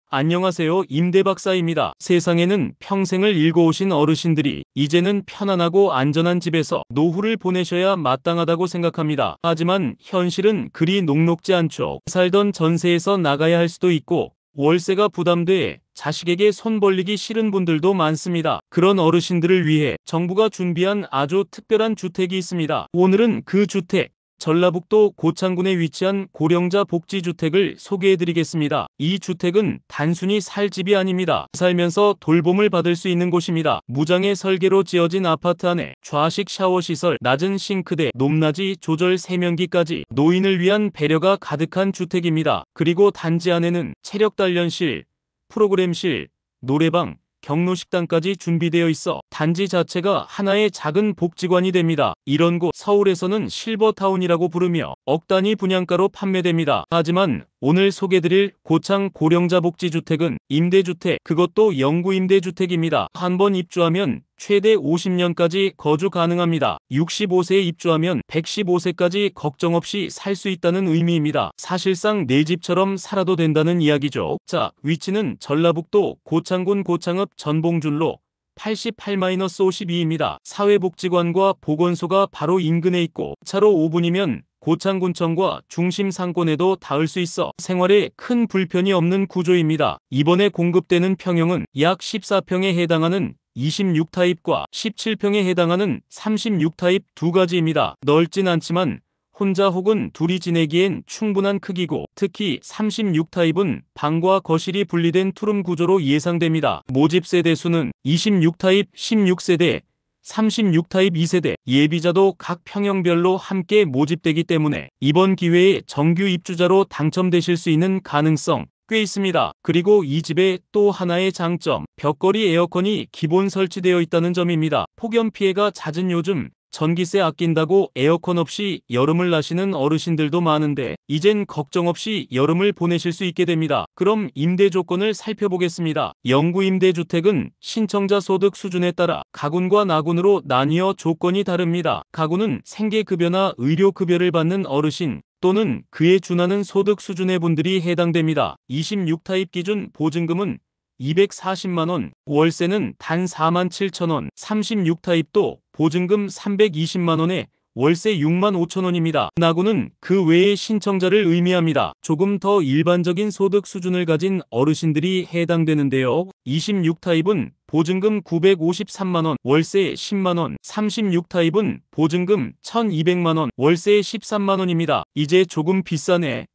안녕하세요. 임대박사입니다. 세상에는 평생을 읽어오신 어르신들이 이제는 편안하고 안전한 집에서 노후를 보내셔야 마땅하다고 생각합니다. 하지만 현실은 그리 녹록지 않죠. 살던 전세에서 나가야 할 수도 있고 월세가 부담돼 자식에게 손 벌리기 싫은 분들도 많습니다. 그런 어르신들을 위해 정부가 준비한 아주 특별한 주택이 있습니다. 오늘은 그 주택, 전라북도 고창군에 위치한 고령자 복지주택을 소개해드리겠습니다. 이 주택은 단순히 살 집이 아닙니다. 살면서 돌봄을 받을 수 있는 곳입니다. 무장의 설계로 지어진 아파트 안에 좌식 샤워시설, 낮은 싱크대, 높낮이 조절 세면기까지 노인을 위한 배려가 가득한 주택입니다. 그리고 단지 안에는 체력단련실, 프로그램실, 노래방, 경로식당까지 준비되어 있어 단지 자체가 하나의 작은 복지관이 됩니다. 이런 곳 서울에서는 실버타운이라고 부르며 억 단위 분양가로 판매됩니다. 하지만 오늘 소개드릴 고창 고령자 복지주택은 임대주택, 그것도 영구임대주택입니다. 한번 입주하면 최대 50년까지 거주 가능합니다. 65세에 입주하면 115세까지 걱정 없이 살 수 있다는 의미입니다. 사실상 내 집처럼 살아도 된다는 이야기죠. 자, 위치는 전라북도 고창군 고창읍 전봉준로 88-52입니다. 사회복지관과 보건소가 바로 인근에 있고 차로 5분이면 고창군청과 중심 상권에도 닿을 수 있어 생활에 큰 불편이 없는 구조입니다. 이번에 공급되는 평형은 약 14평에 해당하는 26타입과 17평에 해당하는 36타입 두 가지입니다. 넓진 않지만 혼자 혹은 둘이 지내기엔 충분한 크기고 특히 36타입은 방과 거실이 분리된 투룸 구조로 예상됩니다. 모집 세대수는 26타입 16세대, 36타입 2세대, 예비자도 각 평형별로 함께 모집되기 때문에 이번 기회에 정규 입주자로 당첨되실 수 있는 가능성 꽤 있습니다. 그리고 이 집의 또 하나의 장점, 벽걸이 에어컨이 기본 설치되어 있다는 점입니다. 폭염 피해가 잦은 요즘 전기세 아낀다고 에어컨 없이 여름을 나시는 어르신들도 많은데 이젠 걱정 없이 여름을 보내실 수 있게 됩니다. 그럼 임대 조건을 살펴보겠습니다. 영구임대주택은 신청자 소득 수준에 따라 가군과 나군으로 나뉘어 조건이 다릅니다. 가군은 생계급여나 의료급여를 받는 어르신 또는 그에 준하는 소득 수준의 분들이 해당됩니다. 26타입 기준 보증금은 240만원, 월세는 단 47,000원, 36타입도 보증금 320만원에 월세 65,000원입니다. 나군은 그 외의 신청자를 의미합니다. 조금 더 일반적인 소득 수준을 가진 어르신들이 해당되는데요. 26타입은 보증금 953만원, 월세 10만원, 36타입은 보증금 1200만원, 월세 13만원입니다. 이제 조금 비싸네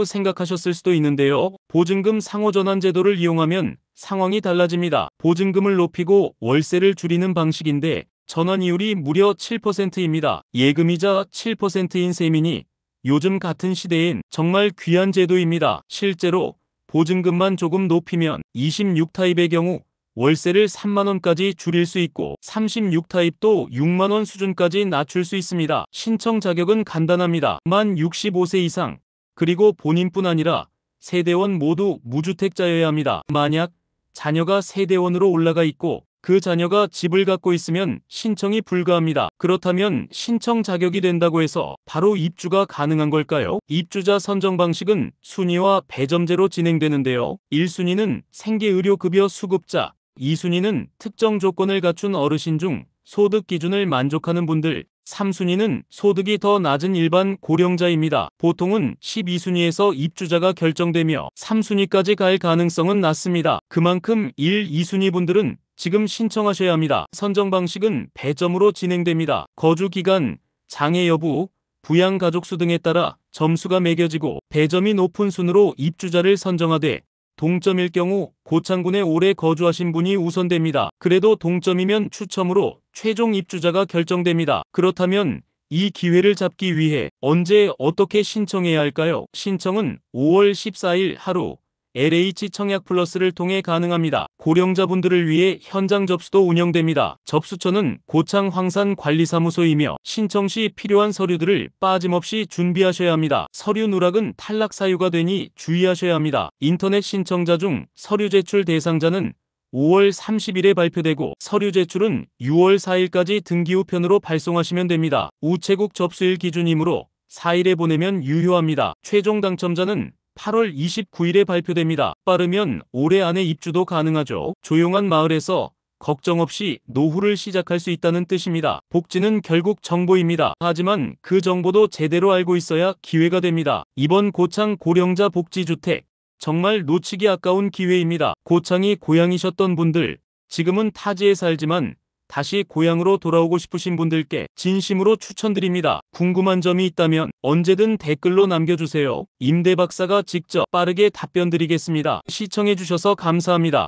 생각하셨을 수도 있는데요. 보증금 상호전환 제도를 이용하면 상황이 달라집니다. 보증금을 높이고 월세를 줄이는 방식인데 전환이율이 무려 7%입니다. 예금이자 7%인 셈이니 요즘 같은 시대엔 정말 귀한 제도입니다. 실제로 보증금만 조금 높이면 26타입의 경우 월세를 3만원까지 줄일 수 있고 36타입도 6만원 수준까지 낮출 수 있습니다. 신청 자격은 간단합니다. 만 65세 이상, 그리고 본인뿐 아니라 세대원 모두 무주택자여야 합니다. 만약 자녀가 세대원으로 올라가 있고 그 자녀가 집을 갖고 있으면 신청이 불가합니다. 그렇다면 신청 자격이 된다고 해서 바로 입주가 가능한 걸까요? 입주자 선정 방식은 순위와 배점제로 진행되는데요. 1순위는 생계의료급여 수급자, 2순위는 특정 조건을 갖춘 어르신 중 소득 기준을 만족하는 분들, 3순위는 소득이 더 낮은 일반 고령자입니다. 보통은 12순위에서 입주자가 결정되며 3순위까지 갈 가능성은 낮습니다. 그만큼 1, 2순위 분들은 지금 신청하셔야 합니다. 선정 방식은 배점으로 진행됩니다. 거주 기간, 장애 여부, 부양 가족수 등에 따라 점수가 매겨지고 배점이 높은 순으로 입주자를 선정하되 동점일 경우 고창군에 오래 거주하신 분이 우선됩니다. 그래도 동점이면 추첨으로 최종 입주자가 결정됩니다. 그렇다면 이 기회를 잡기 위해 언제 어떻게 신청해야 할까요? 신청은 5월 14일 하루 LH 청약 플러스를 통해 가능합니다. 고령자분들을 위해 현장 접수도 운영됩니다. 접수처는 고창 황산관리사무소이며 신청 시 필요한 서류들을 빠짐없이 준비하셔야 합니다. 서류 누락은 탈락 사유가 되니 주의하셔야 합니다. 인터넷 신청자 중 서류 제출 대상자는 5월 30일에 발표되고 서류 제출은 6월 4일까지 등기 우편으로 발송하시면 됩니다. 우체국 접수일 기준이므로 4일에 보내면 유효합니다. 최종 당첨자는 8월 29일에 발표됩니다. 빠르면 올해 안에 입주도 가능하죠. 조용한 마을에서 걱정 없이 노후를 시작할 수 있다는 뜻입니다. 복지는 결국 정보입니다. 하지만 그 정보도 제대로 알고 있어야 기회가 됩니다. 이번 고창 고령자 복지주택, 정말 놓치기 아까운 기회입니다. 고창이 고향이셨던 분들, 지금은 타지에 살지만 다시 고향으로 돌아오고 싶으신 분들께 진심으로 추천드립니다. 궁금한 점이 있다면 언제든 댓글로 남겨주세요. 임대 박사가 직접 빠르게 답변 드리겠습니다. 시청해주셔서 감사합니다.